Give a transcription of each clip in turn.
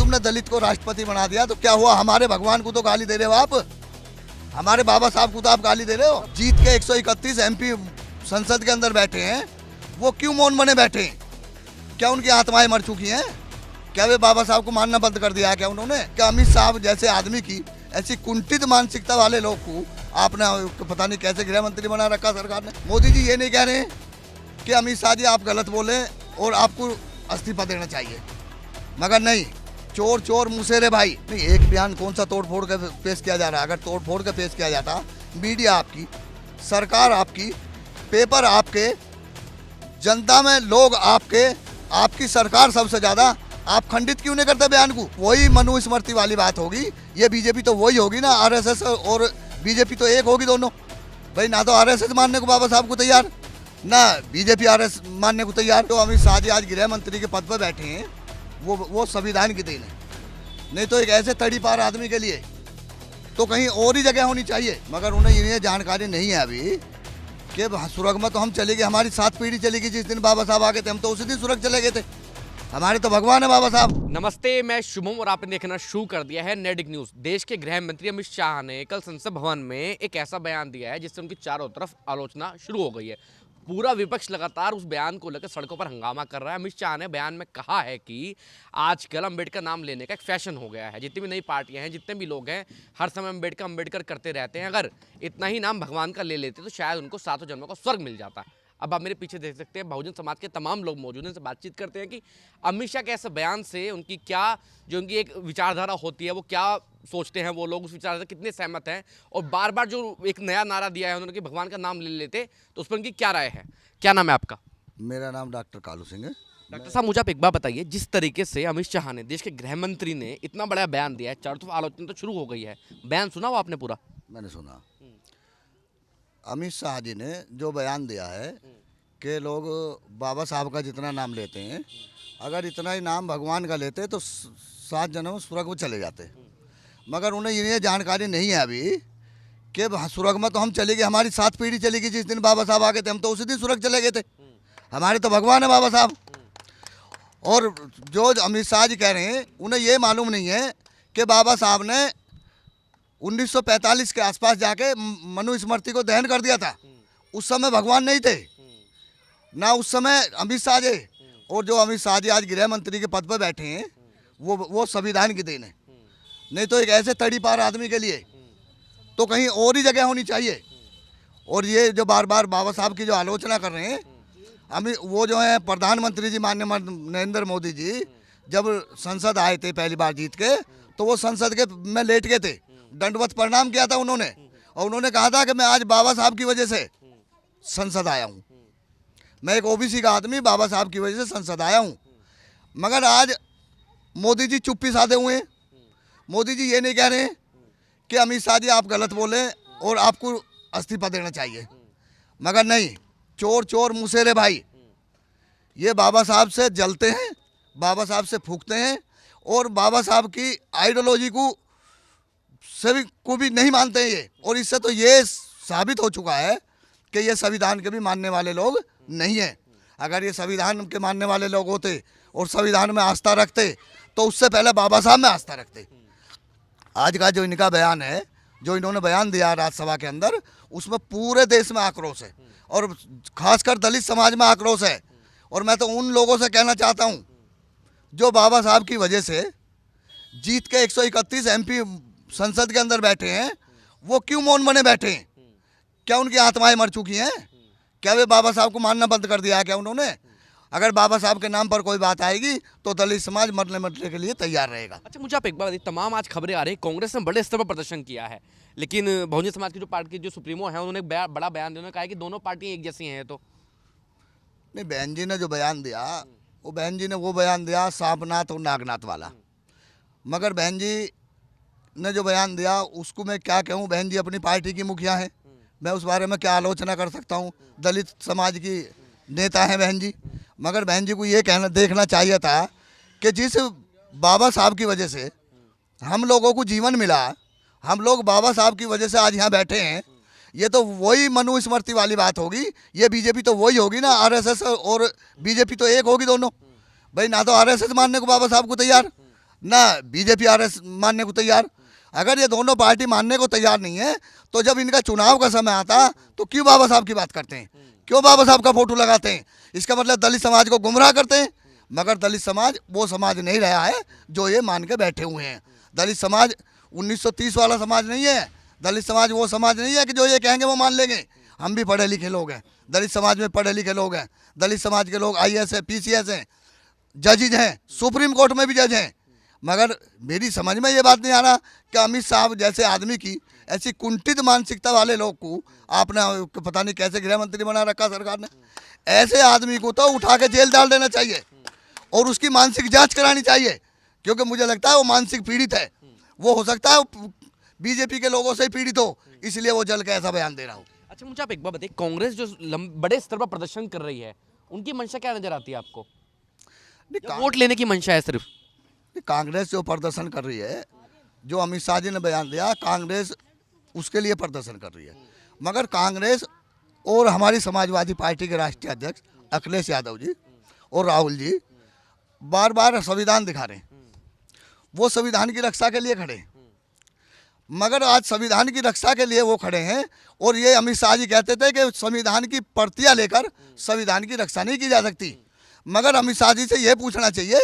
तुमने दलित को राष्ट्रपति बना दिया तो क्या हुआ? हमारे भगवान को तो गाली दे रहे हो आप, हमारे बाबा साहब को तो आप गाली दे रहे हो। जीत के 131 MP संसद के अंदर बैठे हैं, वो क्यों मौन बने बैठे हैं? क्या उनकी आत्माएं मर चुकी हैं? क्या वे बाबा साहब को मानना बंद कर दिया है क्या उन्होंने? क्या अमित शाह जैसे आदमी की ऐसी कुंठित मानसिकता वाले लोग को आपने पता नहीं कैसे गृह मंत्री बना रखा सरकार ने। मोदी जी ये नहीं कह रहे कि अमित शाह जी आप गलत बोले और आपको इस्तीफा देना चाहिए, मगर नहीं, चोर चोर मुसेरे भाई। नहीं, एक बयान कौन सा तोड़ फोड़ कर पेश किया जा रहा है? अगर तोड़ फोड़ कर पेश किया जाता, मीडिया आपकी, सरकार आपकी, पेपर आपके, जनता में लोग आपके, आपकी सरकार सबसे ज्यादा, आप खंडित क्यों नहीं करते बयान को? वही मनुस्मृति वाली बात होगी। ये बीजेपी तो वही होगी ना, आरएसएस और बीजेपी तो एक होगी दोनों। भाई ना तो आरएसएस मानने को बाबा साहब को तैयार, ना बीजेपी आरएसएस मानने को तैयार। तो अमित शाह जी आज गृह मंत्री के पद पर बैठे हैं, वो संविधान की देन है। नहीं तो एक ऐसे तड़ी पार आदमी के लिए तो कहीं और ही जगह होनी चाहिए, मगर उन्हें ये जानकारी नहीं है अभी कि सुरग में तो हम चले गए, हमारी 7 पीढ़ी चली गई। जिस दिन बाबा साहब आ गए थे हम तो उसी दिन सुरग चले गए थे। हमारे तो भगवान है बाबा साहब। नमस्ते, मैं शुभम और आपने देखना शुरू कर दिया है नेडिक न्यूज। देश के गृह मंत्री अमित शाह ने कल संसद भवन में एक ऐसा बयान दिया है जिससे उनकी चारों तरफ आलोचना शुरू हो गई है। पूरा विपक्ष लगातार उस बयान को लेकर सड़कों पर हंगामा कर रहा है। अमित शाह ने बयान में कहा है कि आजकल अम्बेडकर नाम लेने का एक फैशन हो गया है। जितनी भी नई पार्टियां हैं, जितने भी लोग हैं, हर समय अम्बेडकर अम्बेडकर करते रहते हैं। अगर इतना ही नाम भगवान का ले लेते तो शायद उनको 7 जन्मों का स्वर्ग मिल जाता। अब आप मेरे पीछे देख सकते हैं, बहुजन समाज के तमाम लोग मौजूद हैं, से बातचीत करते हैं कि अमित शाह के ऐसे बयान से उनकी क्या, जो उनकी एक विचारधारा होती है, वो क्या सोचते हैं, वो लोग उस विचारधारा से कितने सहमत हैं, और बार बार जो एक नया नारा दिया है उन्होंने कि भगवान का नाम ले लेते, तो उस पर उनकी क्या राय है? क्या नाम है आपका? मेरा नाम डॉक्टर कालू सिंह है। डॉक्टर साहब, मुझे आप एक बात बताइए, जिस तरीके से अमित शाह ने, देश के गृह मंत्री ने इतना बड़ा बयान दिया है, चारों तरफ आलोचना तो शुरू हो गई है, बयान सुना हो आपने पूरा? मैंने सुना। अमित शाह जी ने जो बयान दिया है कि लोग बाबा साहब का जितना नाम लेते हैं, अगर इतना ही नाम भगवान का लेते तो 7 जन्म स्वर्ग में चले जाते, मगर उन्हें ये जानकारी नहीं है अभी कि सुरग में तो हम चले गए, हमारी 7 पीढ़ी चली गई। जिस दिन बाबा साहब आ गए थे हम तो उसी दिन सुरग चले गए थे। हमारे तो भगवान है बाबा साहब। और जो अमित शाह जी कह रहे हैं, उन्हें ये मालूम नहीं है कि बाबा साहब ने 1945 के आसपास जाके मनुस्मृति को दहन कर दिया था। उस समय भगवान नहीं थे ना, उस समय अमित शाह जी। और जो अमित शाह जी आज गृह मंत्री के पद पर बैठे हैं, वो संविधान की देन है। नहीं तो एक ऐसे तड़ी पार आदमी के लिए तो कहीं और ही जगह होनी चाहिए। और ये जो बार बार बाबा साहब की जो आलोचना कर रहे हैं, वो जो है प्रधानमंत्री जी माननीय नरेंद्र मोदी जी जब संसद आए थे पहली बार जीत के, तो वो संसद के में लेट गए थे, दंडवत प्रणाम किया था उन्होंने, और उन्होंने कहा था कि मैं आज बाबा साहब की वजह से संसद आया हूँ, मैं एक ओबीसी का आदमी बाबा साहब की वजह से संसद आया हूँ। मगर आज मोदी जी चुप्पी साधे हुए हैं। मोदी जी ये नहीं कह रहे कि अमित शाह जी आप गलत बोले और आपको इस्तीफा देना चाहिए, मगर नहीं, चोर चोर मुसेरे भाई, ये बाबा साहब से जलते हैं, बाबा साहब से फूकते हैं, और बाबा साहब की आइडियोलॉजी को भी नहीं मानते हैं ये। और इससे तो ये साबित हो चुका है कि ये संविधान के भी मानने वाले लोग नहीं हैं। अगर ये संविधान के मानने वाले लोग होते और संविधान में आस्था रखते तो उससे पहले बाबा साहब में आस्था रखते। आज का जो इनका बयान है, जो इन्होंने बयान दिया राज्यसभा के अंदर, उसमें पूरे देश में आक्रोश है और खासकर दलित समाज में आक्रोश है। और मैं तो उन लोगों से कहना चाहता हूं जो बाबा साहब की वजह से जीत के 131 MP संसद के अंदर बैठे हैं, वो क्यों मौन बने बैठे हैं? क्या उनकी आत्माएं मर चुकी हैं? क्या वे बाबा साहब को मानना बंद कर दिया है क्या उन्होंने? अगर बाबा साहब के नाम पर कोई बात आएगी तो दलित समाज मरने के लिए तैयार रहेगा। अच्छा, मुझे आप एक बात बताइए, तमाम आज खबरें आ रही है कांग्रेस ने बड़े स्तर पर प्रदर्शन किया है, लेकिन बहुजन समाज की जो पार्टी के जो सुप्रीमो है उन्होंने बड़ा बयान दिया, उन्होंने कहा कि दोनों पार्टियां एक जैसी हैं। तो नहीं, बहन जी ने जो बयान दिया, वो बहन जी ने वो बयान दिया सांपनाथ और नागनाथ वाला, मगर बहन जी ने जो बयान दिया उसको मैं क्या कहूँ, बहन जी अपनी पार्टी की मुखिया हैं, मैं उस बारे में क्या आलोचना कर सकता हूँ? दलित समाज की नेता हैं बहन जी। मगर बहन जी को ये देखना चाहिए था कि जिस बाबा साहब की वजह से हम लोगों को जीवन मिला, हम लोग बाबा साहब की वजह से आज यहाँ बैठे हैं, ये तो वही मनुस्मृति वाली बात होगी। ये बीजेपी तो वही होगी ना, आरएसएस और बीजेपी तो एक होगी दोनों। भाई ना तो आरएसएस मानने को बाबा साहब को तैयार, ना बीजेपी आरएस मानने को तैयार। अगर ये दोनों पार्टी मानने को तैयार नहीं है तो जब इनका चुनाव का समय आता तो क्यों बाबा साहब की बात करते हैं, क्यों बाबा साहब का फोटो लगाते हैं? इसका मतलब दलित समाज को गुमराह करते हैं। मगर दलित समाज वो समाज नहीं रहा है जो ये मान के बैठे हुए हैं। दलित समाज 1930 वाला समाज नहीं है। दलित समाज वो समाज नहीं है कि जो ये कहेंगे वो मान लेंगे। हम भी पढ़े लिखे लोग हैं, दलित समाज में पढ़े लिखे लोग हैं। दलित समाज के लोग IAS है, PCS हैं, जजेज हैं, सुप्रीम कोर्ट में भी जज हैं। मगर मेरी समझ में ये बात नहीं आ रहा कि अमित साहब जैसे आदमी की ऐसी कुंठित मानसिकता वाले लोग को आपने पता नहीं कैसे गृह मंत्री बना रखा सरकार ने। ऐसे आदमी को तो उठा के जेल डाल देना चाहिए और उसकी मानसिक जांच करानी चाहिए, क्योंकि मुझे लगता है वो मानसिक पीड़ित है। वो हो सकता है बीजेपी के लोगों से ही पीड़ित हो, इसलिए वो जल के ऐसा बयान दे रहा हो। अच्छा मुझे आप एक बात बताइए, कांग्रेस जो बड़े स्तर पर प्रदर्शन कर रही है उनकी मंशा क्या नजर आती है आपको? या वोट लेने की मंशा है सिर्फ? कांग्रेस जो प्रदर्शन कर रही है, जो अमित शाह जी ने बयान दिया, कांग्रेस उसके लिए प्रदर्शन कर रही है। मगर कांग्रेस और हमारी समाजवादी पार्टी के राष्ट्रीय अध्यक्ष अखिलेश यादव जी और राहुल जी बार बार संविधान दिखा रहे हैं, वो संविधान की रक्षा के लिए खड़े हैं। मगर आज संविधान की रक्षा के लिए वो खड़े हैं और ये अमित शाह जी कहते थे कि संविधान की प्रतियां लेकर संविधान की रक्षा नहीं की जा सकती। मगर अमित शाह जी से ये पूछना चाहिए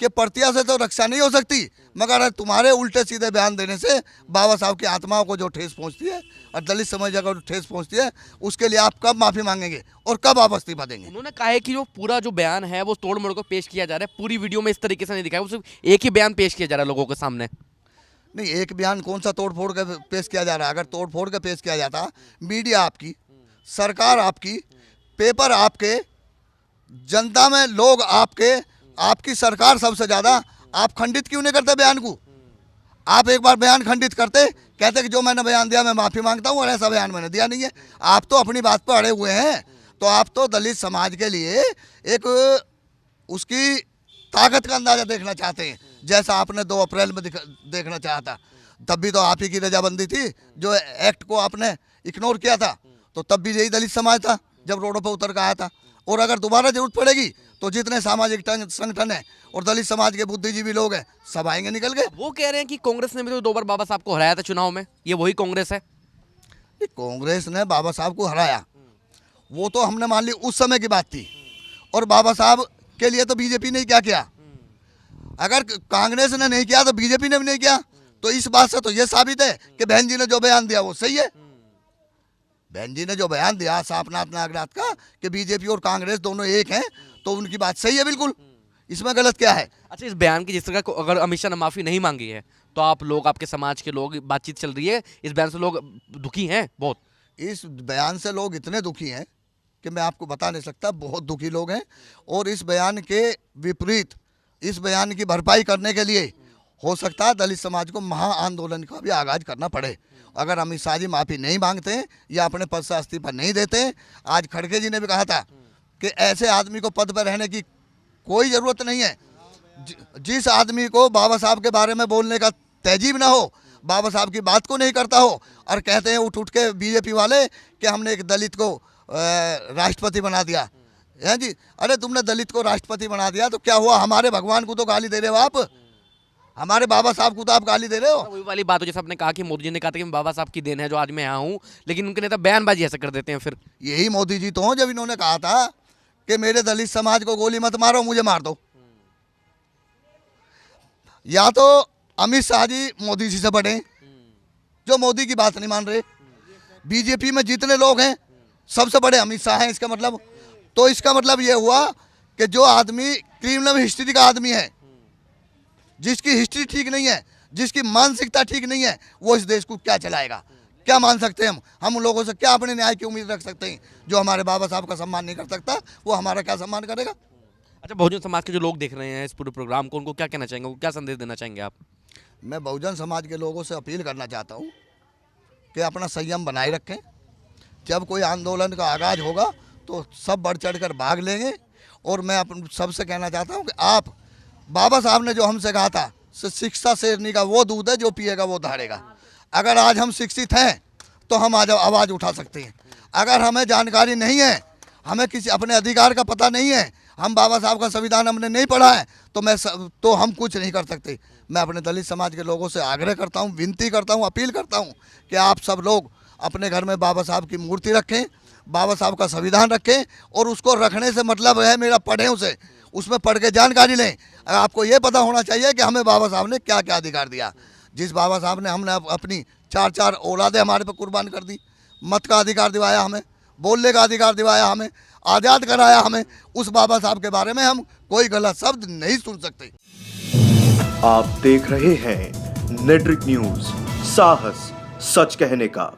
कि प्रतियां से तो रक्षा नहीं हो सकती, मगर तुम्हारे उल्टे सीधे बयान देने से बाबा साहब की आत्माओं को जो ठेस पहुंचती है और दलित समाज को जो ठेस पहुंचती है, उसके लिए आप कब माफ़ी मांगेंगे और कब आप इस्तीफा देंगे? उन्होंने कहा है कि जो पूरा जो बयान है वो तोड़ मोड़ को पेश किया जा रहा है, पूरी वीडियो में इस तरीके से नहीं दिखाया, वो सिर्फ एक ही बयान पेश किया जा रहा है लोगों के सामने। नहीं, एक बयान कौन सा तोड़ फोड़ के पेश किया जा रहा है? अगर तोड़ फोड़ के पेश किया जाता, मीडिया आपकी, सरकार आपकी, पेपर आपके, जनता में लोग आपके, आपकी सरकार सबसे ज़्यादा, आप खंडित क्यों नहीं करते बयान को? आप एक बार बयान खंडित करते, कहते कि जो मैंने बयान दिया मैं माफ़ी मांगता हूँ, और ऐसा बयान मैंने दिया नहीं है। आप तो अपनी बात पर अड़े हुए हैं। तो आप तो दलित समाज के लिए एक उसकी ताकत का अंदाज़ा देखना चाहते हैं, जैसा आपने 2 अप्रैल में देखना चाहा था। तब भी तो आप ही की रजाबंदी थी, जो एक्ट को आपने इग्नोर किया था। तो तब भी यही दलित समाज था जब रोडों पर उतर कर आया था। और अगर दोबारा जरूरत पड़ेगी तो जितने सामाजिक संगठन है और दलित समाज के बुद्धिजीवी लोग हैं सब आएंगे निकल के। वो कह रहे हैं कि कांग्रेस ने भी तो 2 बार बाबा साहब को हराया था चुनाव में, ये वही कांग्रेस है? कांग्रेस ने बाबा साहब को हराया, वो तो हमने मान ली उस समय की बात थी, और बाबा साहब के लिए तो बीजेपी ने क्या किया। अगर कांग्रेस ने नहीं किया तो बीजेपी ने भी नहीं किया। तो इस बात से तो ये साबित है कि बहन जी ने जो बयान दिया वो सही है। बहन जी ने जो बयान दिया सापनाथ नागराथ का कि बीजेपी और कांग्रेस दोनों एक हैं, तो उनकी बात सही है बिल्कुल, इसमें गलत क्या है? अच्छा, इस बयान की जिस तरह को अगर अमित शाह ने माफ़ी नहीं मांगी है तो आप लोग, आपके समाज के लोग, बातचीत चल रही है, इस बयान से लोग दुखी हैं बहुत? इस बयान से लोग इतने दुखी हैं कि मैं आपको बता नहीं सकता, बहुत दुखी लोग हैं। और इस बयान के विपरीत, इस बयान की भरपाई करने के लिए हो सकता है दलित समाज को महा आंदोलन का भी आगाज करना पड़े। अगर अमित शाह जी माफ़ी नहीं मांगते या अपने पद से इस्तीफा नहीं देते। आज खड़गे जी ने भी कहा था कि ऐसे आदमी को पद पर रहने की कोई ज़रूरत नहीं है। जिस आदमी को बाबा साहब के बारे में बोलने का तहजीब ना हो, बाबा साहब की बात को नहीं करता हो, और कहते हैं उठ के बीजेपी वाले कि हमने एक दलित को राष्ट्रपति बना दिया है जी। अरे तुमने दलित को राष्ट्रपति बना दिया तो क्या हुआ? हमारे भगवान को तो गाली दे रहे हो आप, हमारे बाबा साहब को तो आप गाली दे रहे हो। वही वाली बात हो, जैसे आपने कहा कि मोदी जी ने कहा था कि बाबा साहब की देन है जो आज मैं यहाँ हूँ, लेकिन उनके नेता बयानबाजी ऐसा कर देते हैं। फिर यही मोदी जी तो जब इन्होंने कहा था कि मेरे दलित समाज को गोली मत मारो, मुझे मार दो। या तो अमित शाह जी मोदी जी से बड़े, जो मोदी की बात नहीं मान रहे। बीजेपी में जितने लोग हैं सबसे बड़े अमित शाह हैं। इसका मतलब, तो इसका मतलब ये हुआ कि जो आदमी क्रिमिनल हिस्ट्री का आदमी है, जिसकी हिस्ट्री ठीक नहीं है, जिसकी मानसिकता ठीक नहीं है, वो इस देश को क्या चलाएगा? क्या मान सकते हैं हम उन लोगों से क्या अपने न्याय की उम्मीद रख सकते हैं? जो हमारे बाबा साहब का सम्मान नहीं कर सकता, वो हमारा क्या सम्मान करेगा? अच्छा, बहुजन समाज के जो लोग देख रहे हैं इस पूरे प्रोग्राम को, उनको क्या कहना चाहेंगे, उनको क्या संदेश देना चाहेंगे आप? मैं बहुजन समाज के लोगों से अपील करना चाहता हूँ कि अपना संयम बनाए रखें। जब कोई आंदोलन का आगाज होगा तो सब बढ़ चढ़ कर भाग लेंगे। और मैं अपन सबसे कहना चाहता हूँ कि आप, बाबा साहब ने जो हमसे कहा था, शिक्षा शेरनी का वो दूध है जो पिएगा वो दहाड़ेगा। अगर आज हम शिक्षित हैं तो हम आज आवाज़ उठा सकते हैं। अगर हमें जानकारी नहीं है, हमें किसी अपने अधिकार का पता नहीं है, हम बाबा साहब का संविधान हमने नहीं पढ़ा है तो हम कुछ नहीं कर सकते। मैं अपने दलित समाज के लोगों से आग्रह करता हूँ, विनती करता हूँ, अपील करता हूँ कि आप सब लोग अपने घर में बाबा साहब की मूर्ति रखें, बाबा साहब का संविधान रखें, और उसको रखने से मतलब है मेरा पढ़ें उसे, उसमें पढ़ के जानकारी लें। आपको ये पता होना चाहिए कि हमें बाबा साहब ने क्या क्या अधिकार दिया। जिस बाबा साहब ने हमने अपनी 4 औलादें हमारे पर कुर्बान कर दी, मत का अधिकार दिवाया हमें, बोलने का अधिकार दिवाया हमें, आज़ाद कराया हमें, उस बाबा साहब के बारे में हम कोई गलत शब्द नहीं सुन सकते। आप देख रहे हैं नेट्रिक न्यूज, साहस सच कहने का।